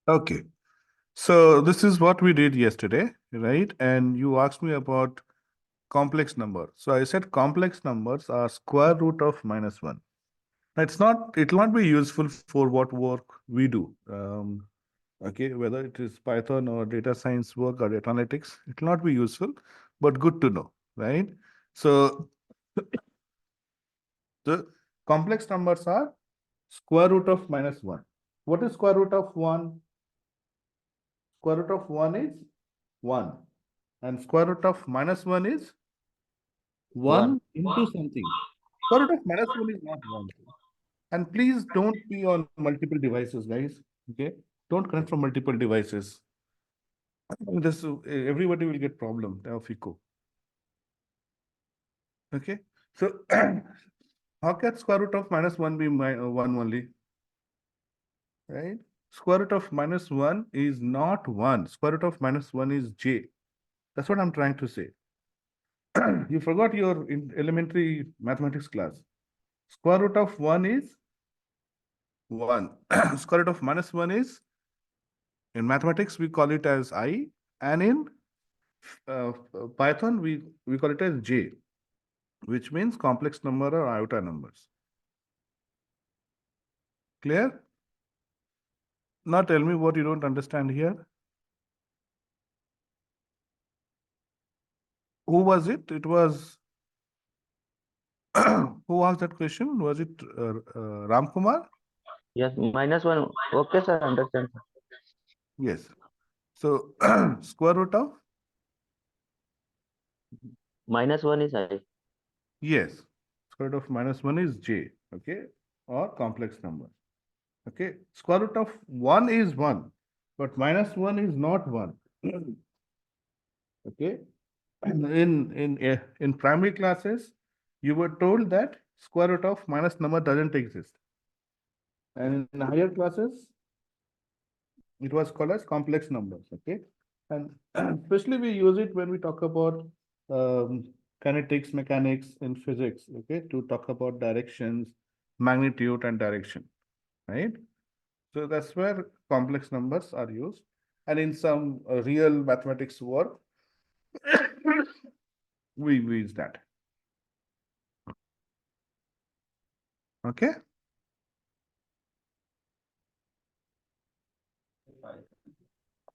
Okay. So this is what we did yesterday, right? And you asked me about complex number. So I said complex numbers are square root of -1. It'll not be useful for what work we do. Okay, whether it is Python or data science work or data analytics, it will not be useful, but good to know, right? So the complex numbers are square root of -1. What is square root of 1? Square root of 1 is 1. And square root of -1 is 1 One. into something. Square root of -1 is not 1. And please don't be on multiple devices, guys. Okay? Don't connect from multiple devices. This everybody will get problem of echo. Okay? So how can square root of -1 be 1 only? Right? Square root of -1 is not 1. Square root of -1 is j. That's what I'm trying to say. You forgot your elementary mathematics class. Square root of 1 is 1. Square root of -1 is, in mathematics, we call it as I, and in uh, Python, we call it as j, which means complex number or iota numbers. Clear? Now tell me what you don't understand here. Who was it? It was, who asked that question? Was it Ram Kumar? Yes, -1. Okay, sir. Understand. Sir. Yes. So square root of, -1 is I. yes, square root of -1 is j, okay, or complex number. Okay, square root of 1 is 1, but -1 is not 1. Okay, in primary classes, you were told that square root of minus number doesn't exist, and in higher classes, it was called as complex numbers. Okay, and especially we use it when we talk about um, kinetics, mechanics in physics. Okay, to talk about directions, magnitude, and direction. Right. So that's where complex numbers are used, and in some real mathematics work, we use that. Okay.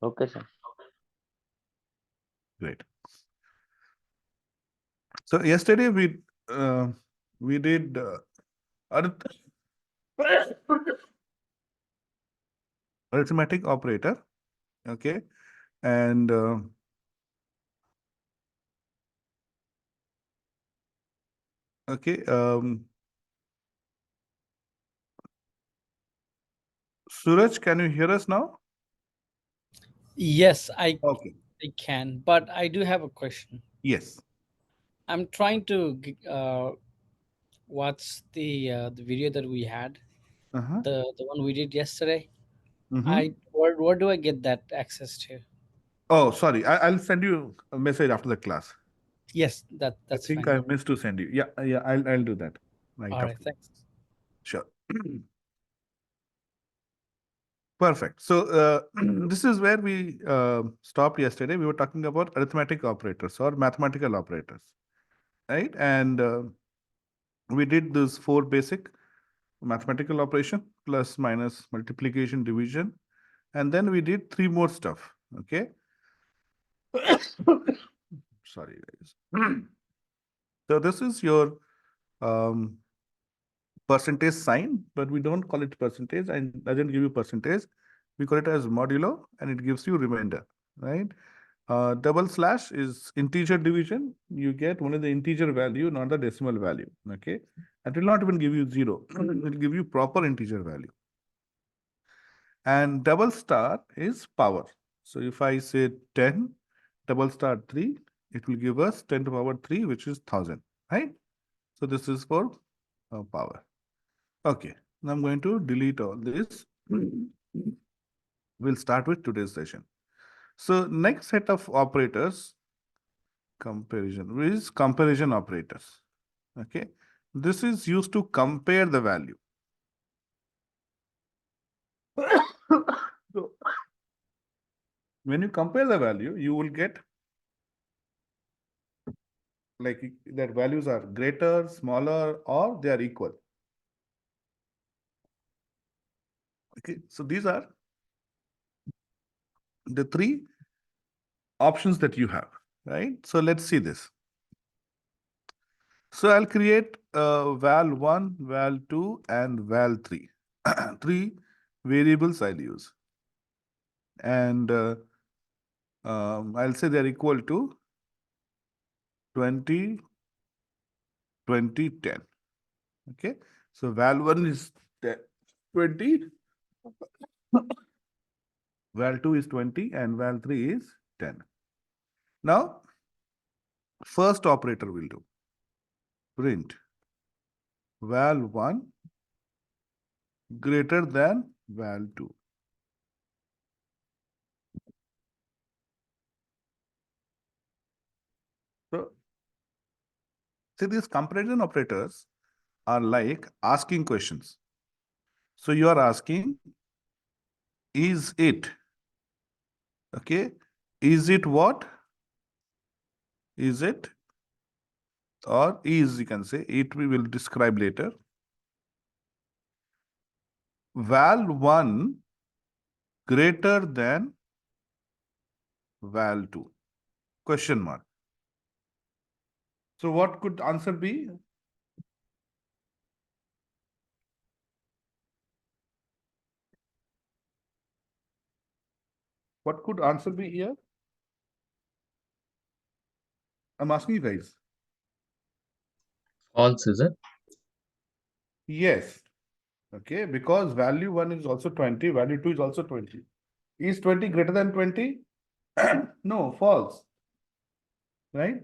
Okay, sir. Great. So yesterday we did arithmetic operator. Okay, and okay. Suraj, can you hear us now? Yes, Okay. I can, but I do have a question. Yes. I'm trying to watch the video that we had, Uh-huh. the one we did yesterday. Mm-hmm. Where do I get that access to? Oh, sorry. I'll send you a message after the class. Yes, I that's think fine. I missed to send you. Yeah, yeah. I'll do that right All right, after. thanks. Sure. Perfect. So this is where we stopped yesterday. We were talking about arithmetic operators or mathematical operators, right? And we did those 4 basic mathematical operation, plus, minus, multiplication, division, and then we did 3 more stuff. Okay. Sorry, guys. So this is your um, percentage sign, but we don't call it percentage and doesn't give you percentage. We call it as modulo, and it gives you remainder, right? Double slash is integer division. You get only the integer value, not the decimal value. Okay, it will not even give you 0. It will give you proper integer value. And double star is power. So if I say 10 double star 3, it will give us 10 to the power 3, which is 1000, right? So this is for power. Okay, now I'm going to delete all this. We'll start with today's session. So next set of operators, comparison, which is comparison operators. Okay, this is used to compare the value. So when you compare the value, you will get like that values are greater, smaller, or they are equal. Okay, so these are the three options that you have, right? So let's see this. So I'll create val1, val2, and val3. Three variables I'll use. And I'll say they're equal to 20, 20, 10. Okay, so val1 is 20, val2 is 20, and val3 is 10. Now, first operator will do print val1 greater than val2. So, see, these comparison operators are like asking questions. So you are asking, is it? Okay, is it what? Is it? Or is, you can say, it we will describe later. Val1 greater than val2? Question mark. So what could answer be? What could answer be here? I'm asking you guys. False, is it? Yes. Okay, because value 1 is also 20, value 2 is also 20. Is 20 greater than 20? No, false. Right?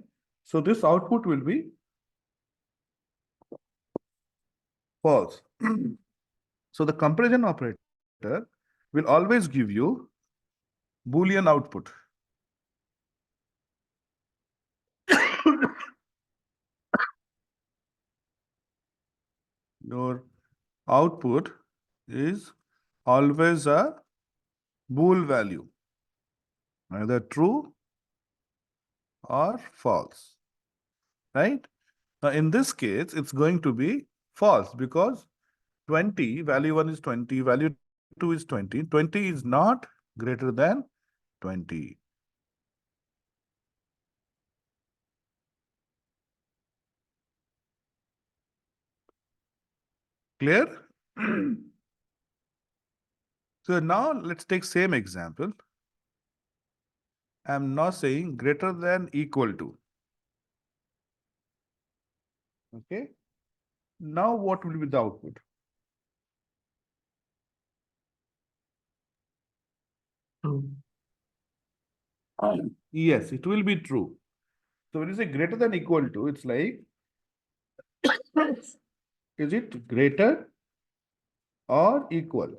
So this output will be false. So the comparison operator will always give you Boolean output. Your output is always a bool value, either true or false, right? Now in this case, it's going to be false because 20, value 1 is 20, value 2 is 20. 20 is not greater than 20. Clear? So now let's take same example. I'm now saying greater than equal to. Okay. Now what will be the output? True. Yes, it will be true. So when you say greater than equal to, it's like, is it greater or equal?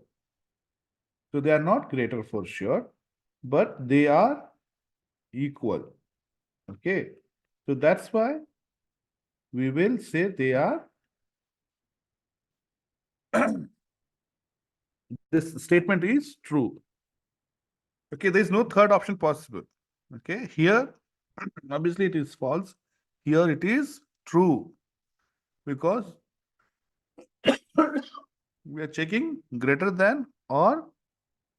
So they are not greater for sure, but they are equal. Okay. So that's why we will say they are. This statement is true. Okay, there is no third option possible. Okay, here obviously it is false. Here it is true because we are checking greater than or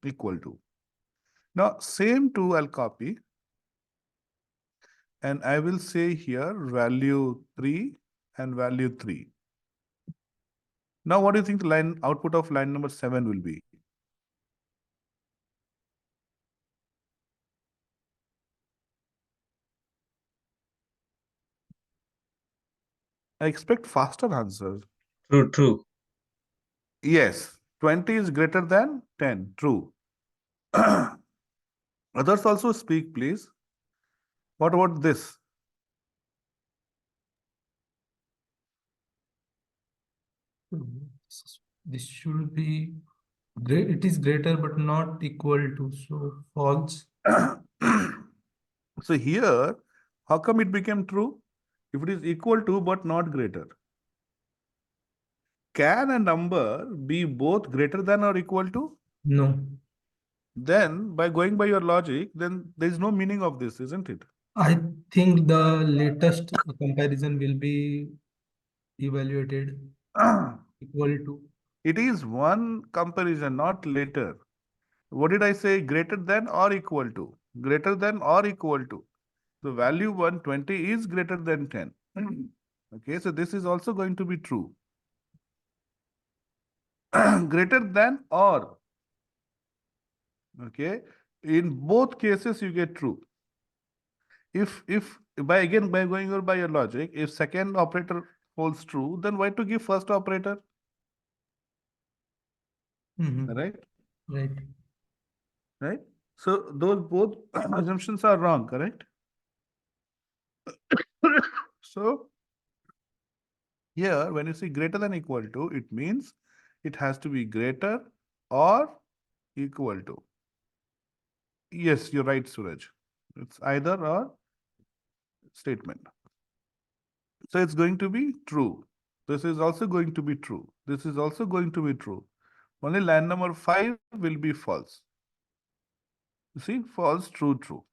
equal to. Now, same two I'll copy and I will say here value 3 and value 3. Now, what do you think the line output of line number 7 will be? I expect faster answers. True, true. Yes, 20 is greater than 10. True. Others also speak, please. What about this? This should be great. It is greater but not equal to. So false. So here, how come it became true? If it is equal to but not greater. Can a number be both greater than or equal to? No. then by going by your logic, then there is no meaning of this, isn't it? I think the latest comparison will be evaluated equal to. It is one comparison, not later. What did I say? Greater than or equal to? Greater than or equal to. The value 120 is greater than 10. Okay, so this is also going to be true. Greater than or. Okay, in both cases you get true. If by going by your logic, if second operator holds true, then why to give first operator? Right? Right. Right? So those both assumptions are wrong, correct? So here, when you see greater than equal to, it means it has to be greater or equal to. Yes, you're right, Suraj. It's either or statement. So it's going to be true. This is also going to be true. This is also going to be true. Only line number 5 will be false. You see, false, true, true.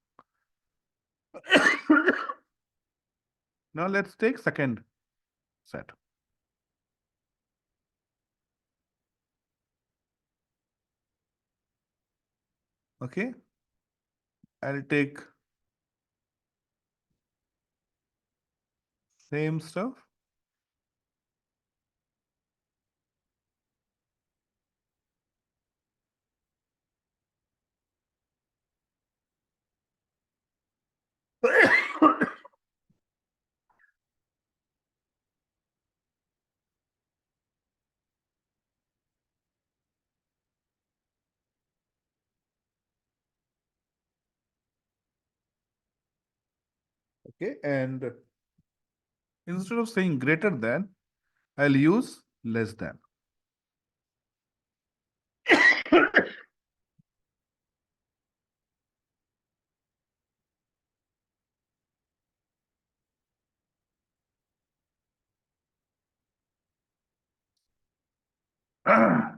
Now let's take second set. Okay. I'll take same stuff. Okay, and instead of saying greater than, I'll use less than.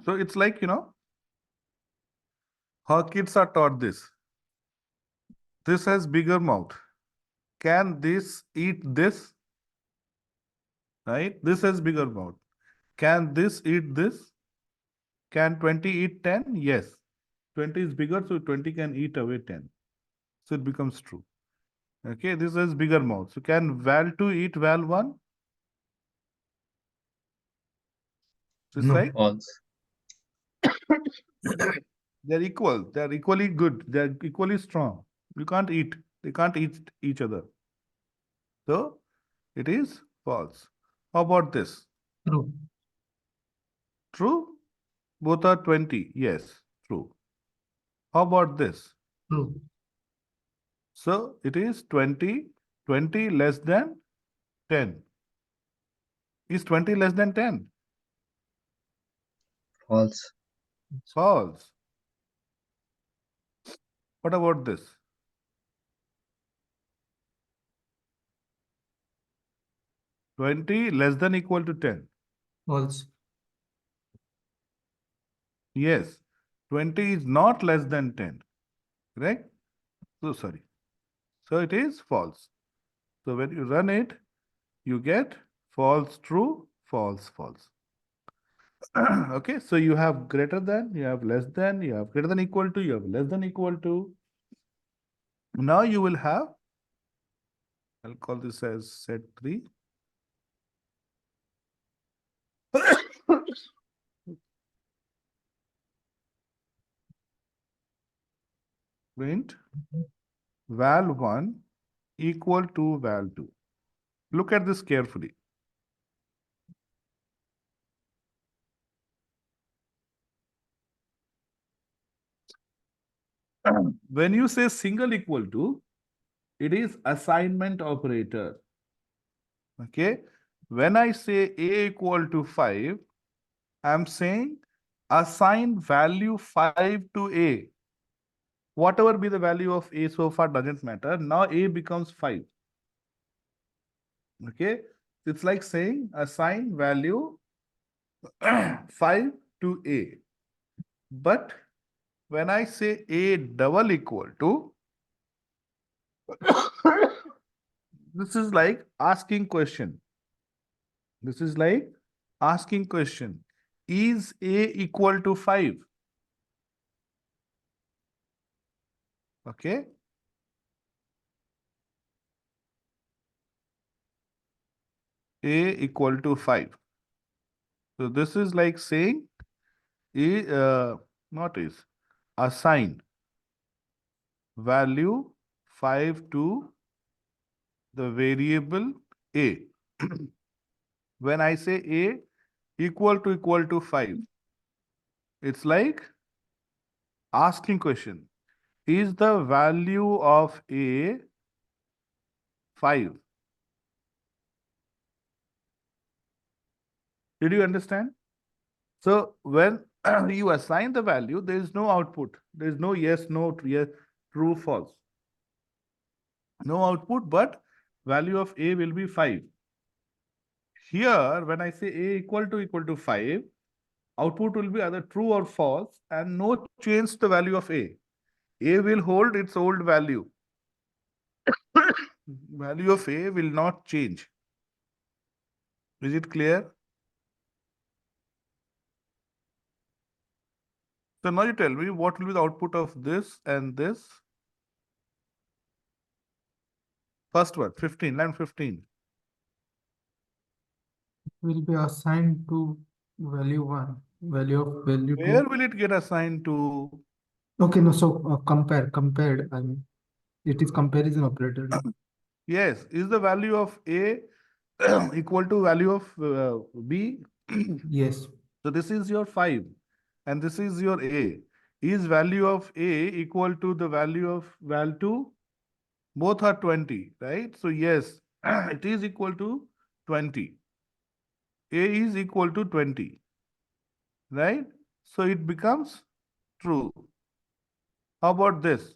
So it's like, how kids are taught this. This has bigger mouth. Can this eat this? Right? This has bigger mouth. Can this eat this? Can 20 eat 10? Yes. 20 is bigger, so 20 can eat away 10. So it becomes true. Okay, this has bigger mouth. So can val 2 eat val 1? Just No. like False. they're equal. They're equally good. They're equally strong. You can't eat. They can't eat each other. So it is false. How about this? True. True? Both are 20. Yes, true. How about this? True. So it is 20, 20 less than 10. Is 20 less than 10? False. False. What about this? 20 less than equal to 10. False. Yes, 20 is not less than 10. Correct? So sorry. So it is false. So when you run it, you get false, true, false, false. Okay, so you have greater than, you have less than, you have greater than equal to, you have less than equal to. Now you will have, I'll call this as set 3. Print val1 equal to val2. Look at this carefully. When you say single equal to, it is assignment operator. Okay. When I say a equal to 5, I'm saying assign value 5 to a. Whatever be the value of a so far doesn't matter. Now a becomes 5. Okay. It's like saying assign value 5 to a. But when I say A double equal to, this is like asking question. This is like asking question. Is A equal to 5? Okay. A equal to 5. So this is like saying not is, assign value 5 to the variable A. When I say A equal to 5, it's like asking question. Is the value of A 5? Did you understand? So when you assign the value, there is no output. There is no yes, no, yes, true, false. No output, but value of A will be 5. Here, when I say A equal to 5, output will be either true or false and no change to the value of A. A will hold its old value. Value of A will not change. Is it clear? So now you tell me what will be the output of this and this. First one, 15, line 15. Will be assigned to value 1, value of value 2. Where will it get assigned to? Okay, no, so compared, I mean, it is comparison operator. Yes, is the value of A equal to value of B? Yes, So this is your 5 and this is your A. Is value of A equal to the value of val2? Both are 20, right? So yes, it is equal to 20. A is equal to 20, right? So it becomes true. How about this?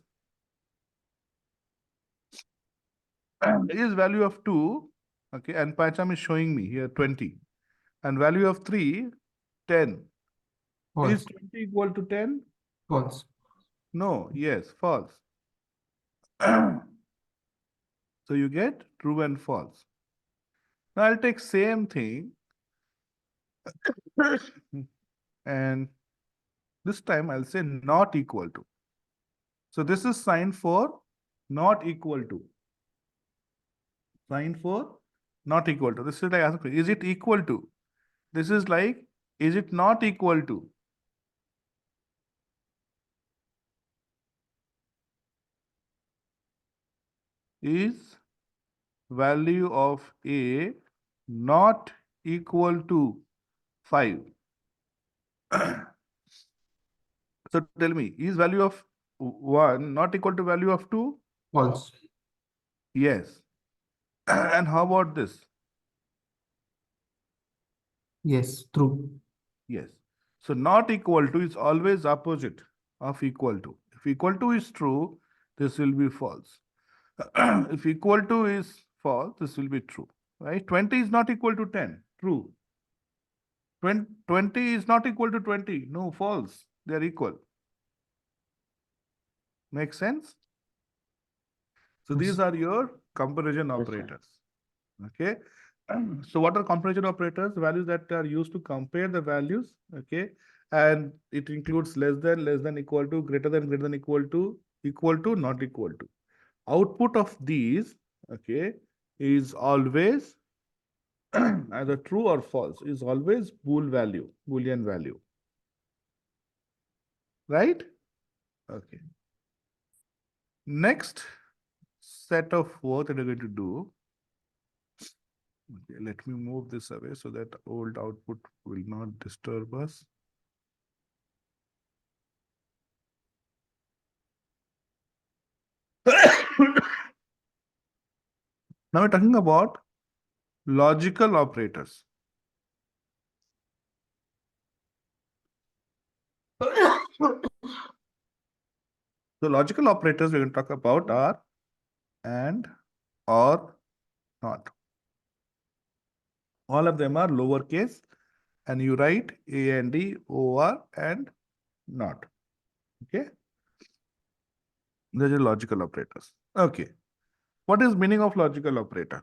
Is value of 2, okay, and Pacham is showing me here 20. And value of 3, 10. false, Is 20 equal to 10? false. No, yes, false. So you get true and false. Now I'll take same thing and this time I'll say not equal to. So this is sign for not equal to. Sign for not equal to. This is like asking, is it equal to? This is like, is it not equal to? Is value of A not equal to 5? So tell me, is value of 1 not equal to value of 2? False. Yes. And how about this? Yes, true. Yes. So not equal to is always opposite of equal to. If equal to is true, this will be false. If equal to is false, this will be true, right? 20 is not equal to 10, true. 20 is not equal to 20, no, false. They are equal. Make sense? So Yes. these are your comparison Yes, sir. operators. Okay. So what are comparison operators? Values that are used to compare the values. Okay. And it includes less than, equal to, greater than, equal to, not equal to. Output of these, okay, is always either true or false, is always Boolean value. Right? Okay. Next set of work that we're going to do. Okay, let me move this away so that old output will not disturb us. Now we're talking about logical operators. So logical operators we're going to talk about are and, or, not. All of them are lowercase and you write A and D, OR and not. Okay. These are logical operators. Okay. What is meaning of logical operators?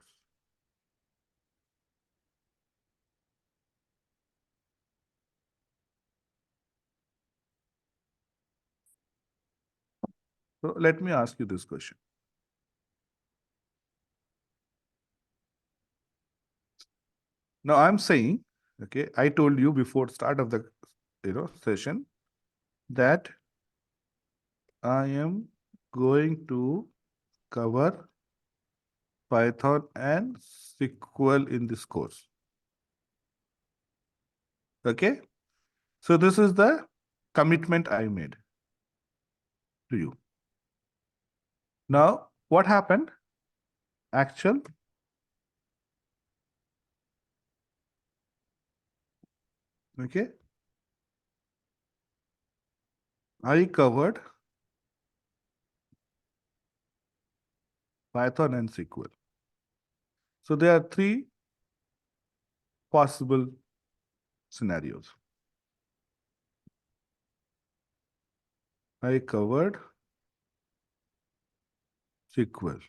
So let me ask you this question. Now I'm saying, okay, I told you before start of the session that I am going to cover Python and SQL in this course. Okay. So this is the commitment I made to you. Now, what happened? Actual. Okay. I covered Python and SQL. So there are three possible scenarios. I covered SQL.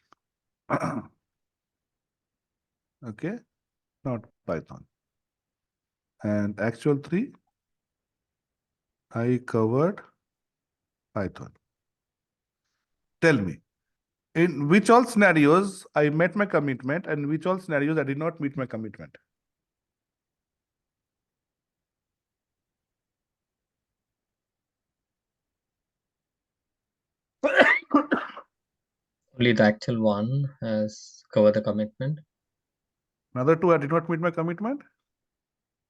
Okay, not Python. And actual three, I covered Python. Tell me, in which all scenarios I met my commitment and which all scenarios I did not meet my commitment? Only the actual one has covered the commitment. Another two, I did not meet my commitment.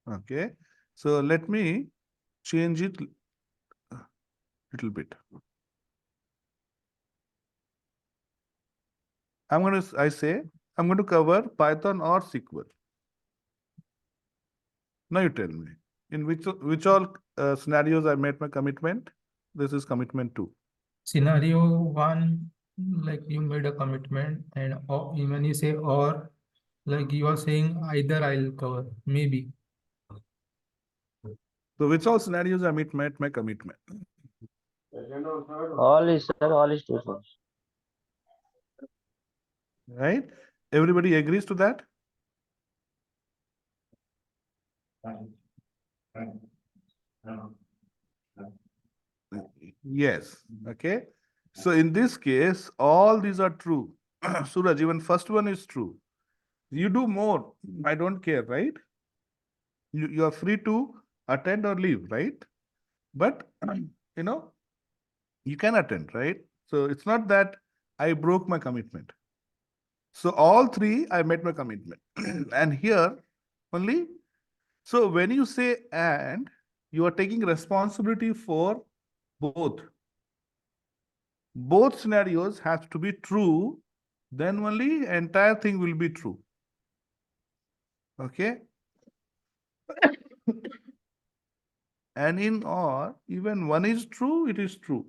Okay, so let me change it a little bit. I say, I'm going to cover Python or SQL. Now you tell me, in which all scenarios I made my commitment? This is commitment 2. Scenario 1, like you made a commitment, and when you say or, like you are saying either I'll cover, maybe. So which all scenarios I met my commitment? All is, sir, all is true, sir. Right? Everybody agrees to that? Yes. Okay. So in this case, all these are true. Suraj, even first one is true. You do more. I don't care, right? You are free to attend or leave, right? But you can attend, right? So it's not that I broke my commitment. So all three, I met my commitment. And here only, so when you say and, you are taking responsibility for both. Both scenarios have to be true, then only entire thing will be true. Okay? And in or, even one is true, it is true.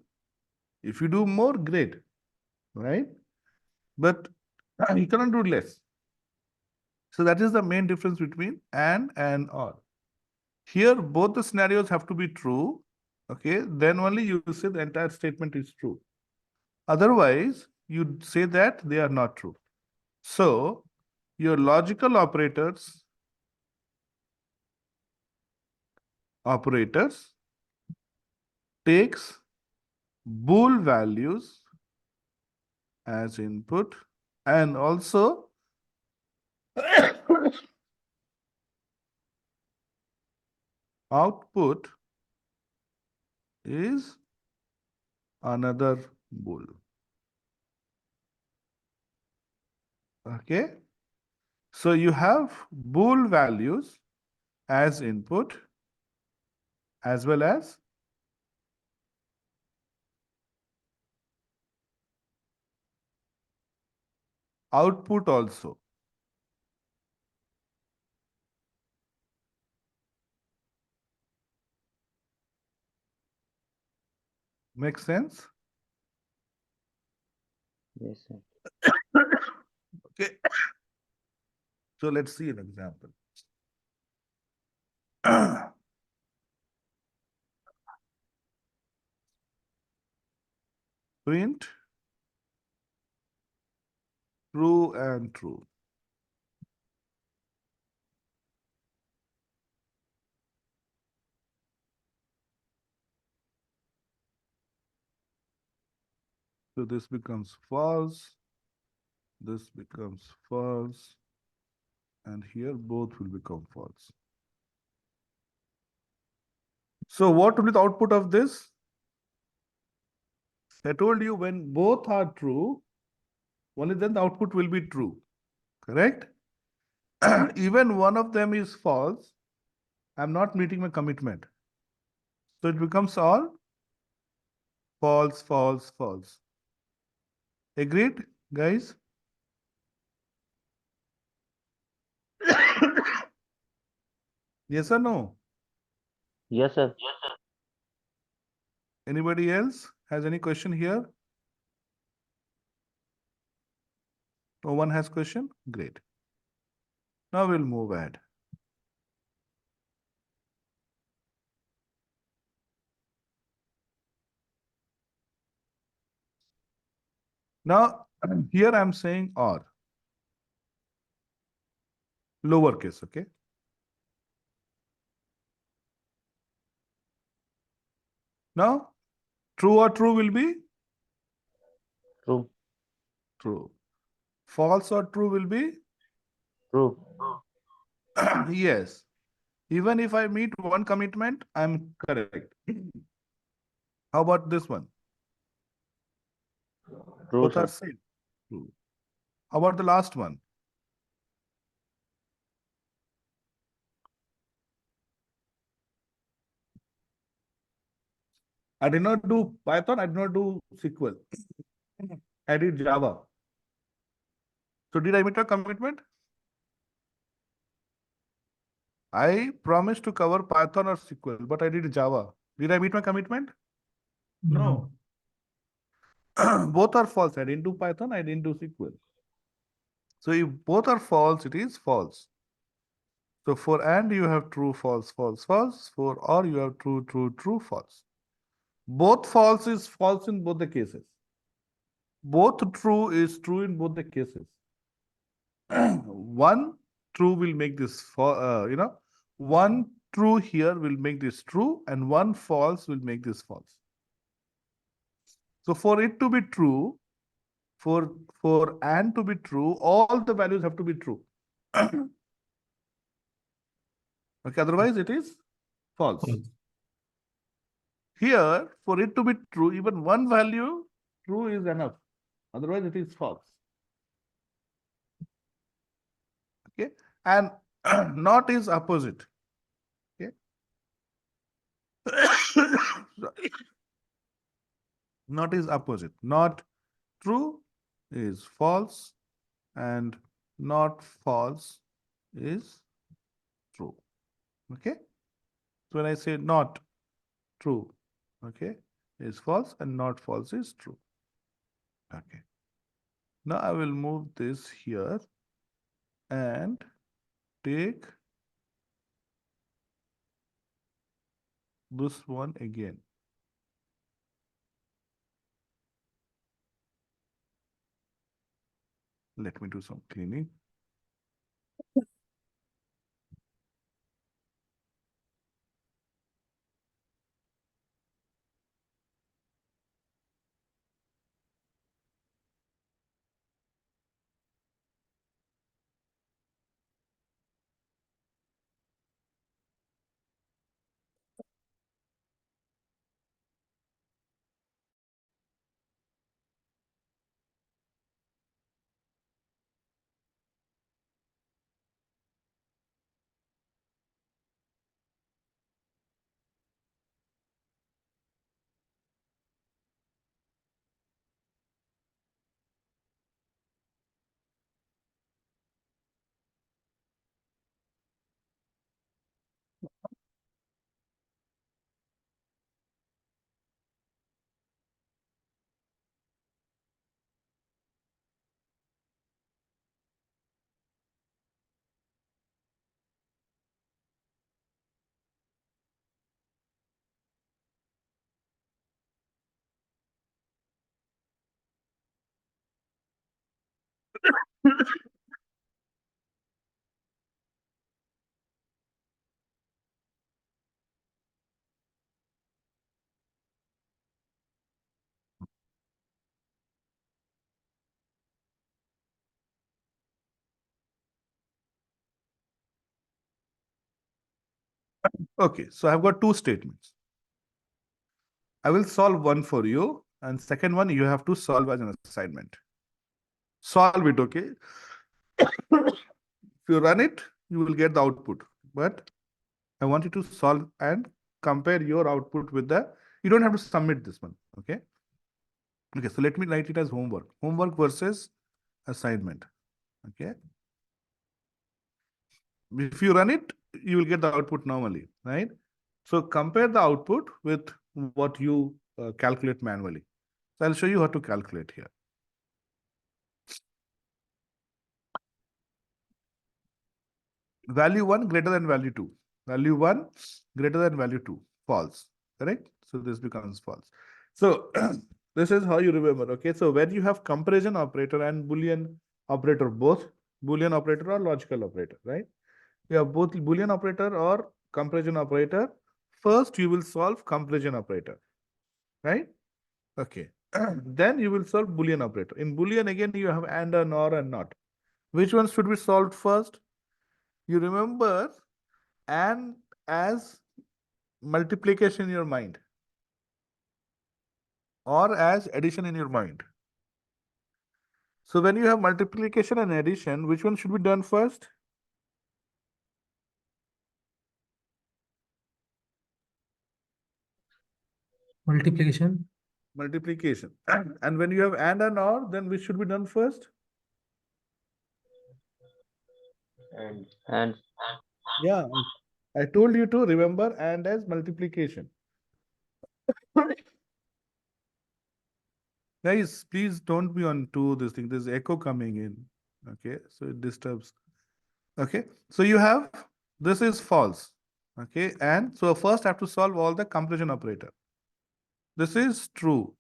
If you do more, great, right? But you cannot do less. So that is the main difference between and or. Here, both the scenarios have to be true. Okay, then only you say the entire statement is true. Otherwise, you say that they are not true. So, your logical operators takes bool values as input and also output is another bool. Okay. So you have bool values as input as well as output also. Make sense? Yes, sir. Okay. So let's see an example. print true and true. So this becomes false, this becomes false, and here both will become false. So what will be the output of this? I told you when both are true, only then the output will be true, correct? Even one of them is false, I'm not meeting my commitment. So it becomes all false, false, false. Agreed, guys? Yes or no? Yes, sir. Anybody else has any question here? No one has question? Great. Now we'll move ahead. Now, here I'm saying or. Lowercase, okay? Now, true or true will be True. true. False or true will be True. yes. Even if I meet one commitment, I'm correct. How about this one? True, Both are sir. same. True. How about the last one? I did not do Python, I did not do SQL. I did Java. So did I meet a commitment? I promised to cover Python or SQL, but I did Java. Did I meet my commitment? No. Both are false. I didn't do Python, I didn't do SQL. So if both are false, it is false. So for and you have true, false, false, false. For or you have true, true, true, false. Both false is false in both the cases. Both true is true in both the cases. One true will make this one true here will make this true, and one false will make this false. So for it to be true, for and to be true, all the values have to be true. Okay, otherwise it is false. False. Here, for it to be true, even one value true is enough. Otherwise, it is false. Okay, and not is opposite. Okay, sorry. Not is opposite. Not true is false, and not false is true. Okay, so when I say not true, okay, is false, and not false is true. Okay. Now I will move this here and take this one again. Let me do some cleaning. Okay, so I've got two statements. I will solve one for you, and second one you have to solve as an assignment. Solve it, okay? If you run it, you will get the output. But I want you to solve and compare your output with the, you don't have to submit this one, okay? Okay, so let me write it as homework. Homework versus assignment, okay? If you run it, you will get the output normally, right? So compare the output with what you calculate manually. So I'll show you how to calculate here. Value 1 greater than value 2. Value 1 greater than value 2. False. Correct? So this becomes false. So this is how you remember. Okay. So when you have comparison operator and Boolean operator, both Boolean operator or logical operator, right? You have both Boolean operator or comparison operator. First, you will solve comparison operator, right? Okay. Then you will solve Boolean operator. In Boolean, again, you have and, nor, and not. Which one should be solved first? You remember and as multiplication in your mind or as addition in your mind. So when you have multiplication and addition, which one should be done first? Multiplication. Multiplication. And when you have and or, then which should be done first? And Yeah, I told you to remember and as multiplication. Guys, please don't be on to this thing. There's echo coming in. Okay, so it disturbs. Okay, so you have this is false. Okay, and so first I have to solve all the comparison operator. This is true.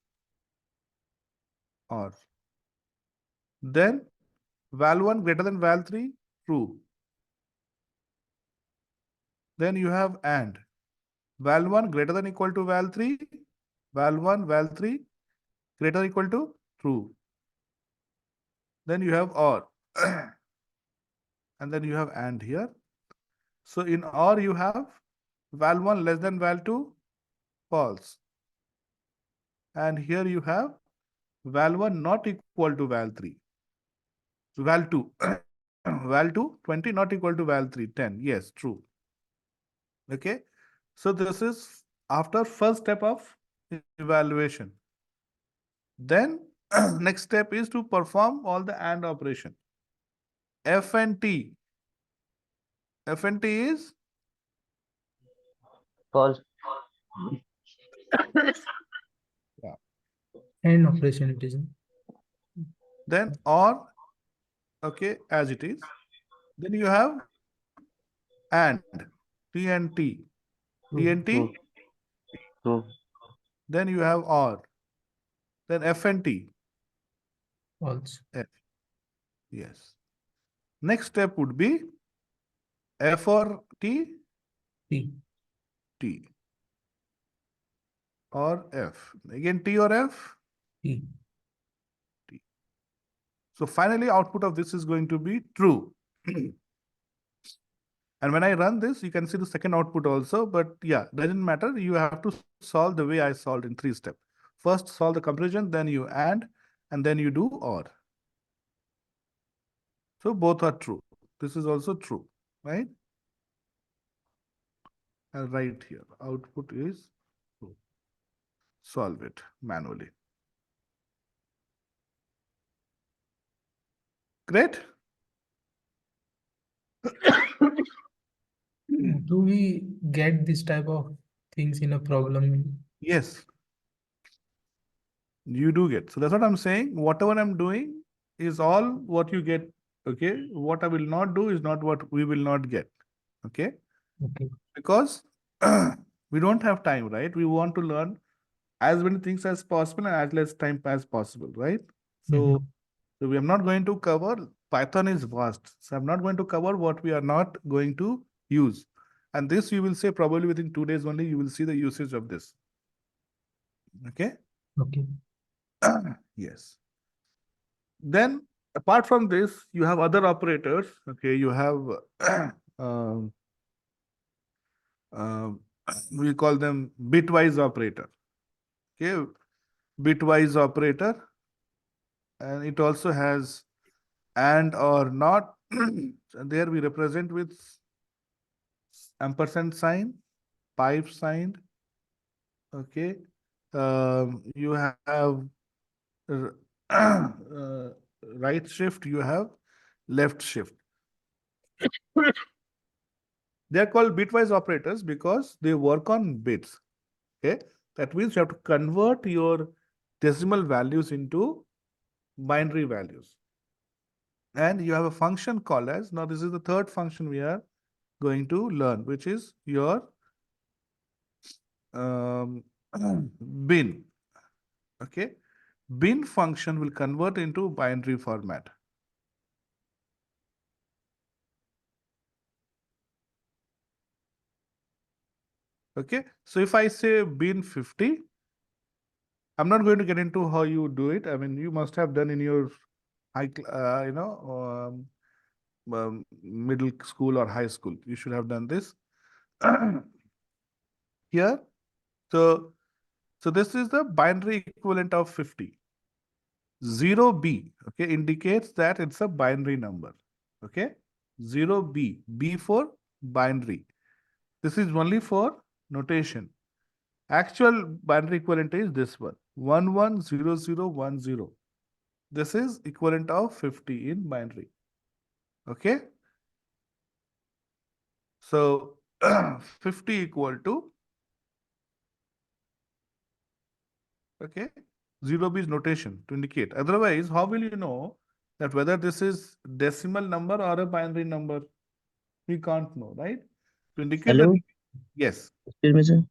Or then val 1 greater than val 3, true. Then you have and val 1 greater than equal to val 3, val 1, val 3 greater than equal to true. Then you have or and then you have and here. So in or you have val 1 less than val 2, false. And here you have val 1 not equal to val 3. Val 2, val 2, 20 not equal to val 3, 10. Yes, true. Okay. So this is after first step of evaluation. Then next step is to perform all the AND operation. F and T. F and T is false. And operation it is. then or, okay, as it is. Then you have and T and T. T and T. True. True. Then you have or. Then F and T. False. F. Yes. Next step would be F or T, T. T. Or F. Again T or F. T. So finally output of this is going to be true. And when I run this, you can see the second output also, but yeah, doesn't matter. You have to solve the way I solved in 3 steps. First solve the comparison, then you and then you do or. So both are true. This is also true, right? I'll write here, output is true. Solve it manually. Great. Do we get this type of things in a problem? Yes. You do get. So that's what I'm saying. Whatever I'm doing is all what you get. Okay. What I will not do is not what we will not get. Okay. Okay. Because we don't have time, right? We want to learn as many things as possible and as less time as possible, right? So So we are not going to cover, Python is vast. So I'm not going to cover what we are not going to use. And this you will say probably within 2 days only, you will see the usage of this. Okay. Okay. Yes. Then apart from this, you have other operators. Okay, you have um, um, we call them bitwise operator. Okay, bitwise operator, and it also has and or not. And there we represent with ampersand sign, pipe sign. Okay, you have right shift, you have left shift. They are called bitwise operators because they work on bits. Okay, that means you have to convert your decimal values into binary values. And you have a function called as, now this is the third function we are going to learn, which is your bin. Okay, bin function will convert into binary format. Okay, so if I say bin 50, I'm not going to get into how you do it. I mean, you must have done in your middle school or high school. You should have done this here. So this is the binary equivalent of 50. 0B, okay, indicates that it's a binary number. Okay, 0B, B for binary. This is only for notation. Actual binary equivalent is this one, 110010. This is equivalent of 50 in binary. Okay. So 50 equal to, okay, 0B is notation to indicate. Otherwise, how will you know that whether this is decimal number or a binary number? We can't know, right? To indicate Hello? that, yes, Excuse me, sir.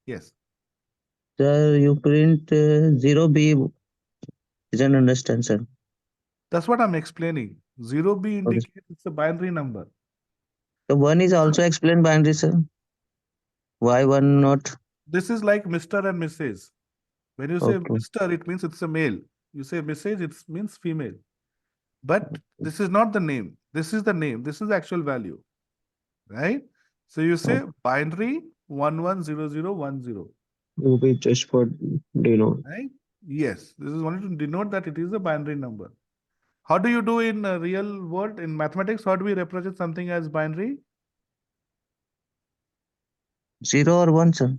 yes. Sir, you print 0B. Didn't understand, sir. That's what I'm explaining. 0B Okay. indicates it's a binary number. The one is also explained binary, sir. Why one not? This is like Mr. and Mrs. When you say Okay. Mr., it means it's a male. You say Mrs., it means female. But this is not the name. This is the name. This is the actual value, right? So you say binary 110010, Will be just for denote. right? Yes, this is only to denote that it is a binary number. How do you do in real world, in mathematics? How do we represent something as binary? 0 or 1, sir.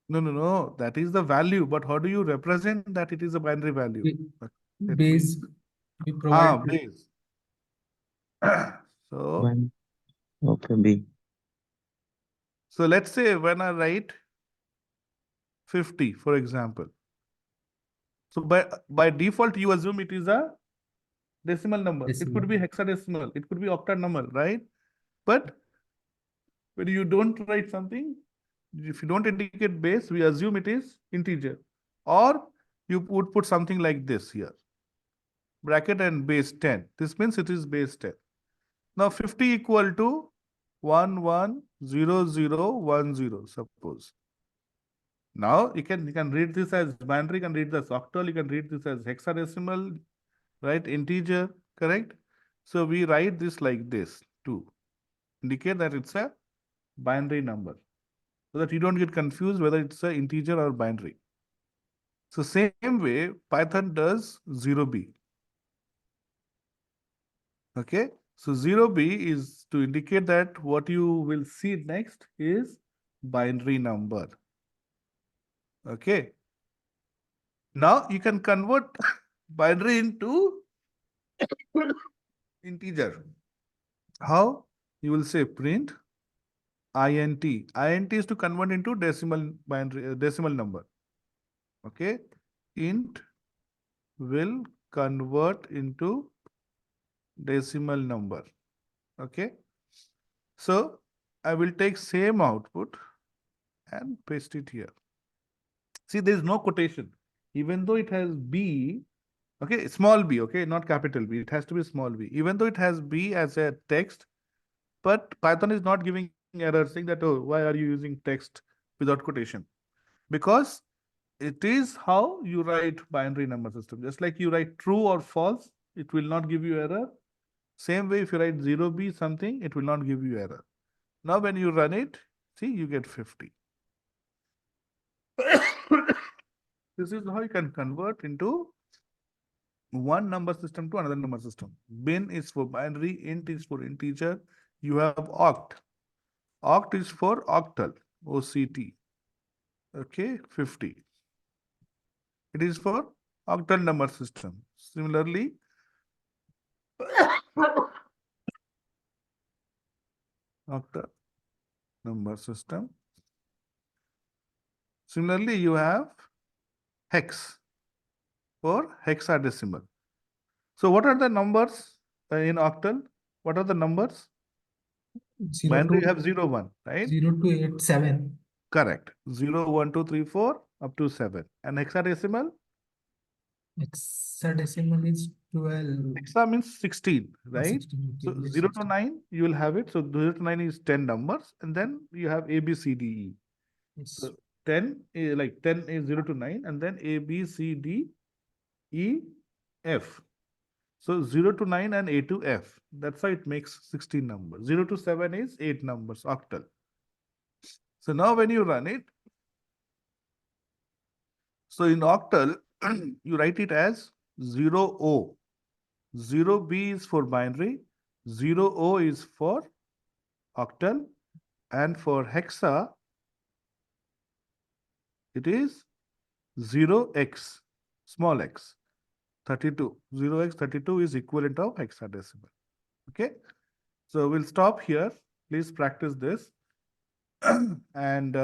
No. That is the value. But how do you represent that it is a binary value? Let me- Base we provide. base. So, 1. Okay, B. so let's say when I write 50, for example. So by default, you assume it is a decimal number. It Decimal. could be hexadecimal. It could be octanumber, right? But when you don't write something, if you don't indicate base, we assume it is integer. Or you would put something like this here. Bracket and base 10. This means it is base 10. Now 50 equal to 110010, suppose. Now you can read this as binary, you can read this octal, you can read this as hexadecimal, right? Integer, correct? So we write this like this to indicate that it's a binary number, so that you don't get confused whether it's an integer or binary. So same way, Python does 0B. Okay, so 0B is to indicate that what you will see next is binary number. Okay. Now you can convert binary into integer. How? You will say print int. Int is to convert into decimal binary decimal number. Okay. Int will convert into decimal number. Okay. So I will take same output and paste it here. See, there is no quotation. Even though it has B, Okay, small b, okay, not capital B. It has to be small b, even though it has b as a text, but Python is not giving error saying that, oh, why are you using text without quotation? Because it is how you write binary number system. Just like you write true or false, it will not give you error. Same way, if you write 0b something, it will not give you error. Now, when you run it, see, you get 50. This is how you can convert into one number system to another number system. Bin is for binary, int is for integer. You have oct. Oct is for octal, OCT. Okay, 50. It is for octal number system. Similarly, octal number system. Similarly, you have hex for hexadecimal. So what are the numbers in octal? What are the numbers? 0 Binary to you have 0, 1, right? 0 to 8, 7. Correct. 0, 1, 2, 3, 4 up to 7. And hexadecimal? Hexadecimal is 12. Hexa means 16, right? 16, So okay, yes, 0 to 16. 9, you will have it. So 0 to 9 is 10 numbers. And then you have A, B, C, D, E. Yes. So 10, like 10 is 0 to 9. And then A, B, C, D, E, F. So 0 to 9 and A to F. That's why it makes 16 numbers. 0 to 7 is 8 numbers, octal. So now when you run it, so in octal, you write it as 0O. 0B is for binary, 0O is for octal, and for hexa, it is 0x, small x, 32. 0x 32 is equivalent of hexadecimal. Okay, so we'll stop here. Please practice this. And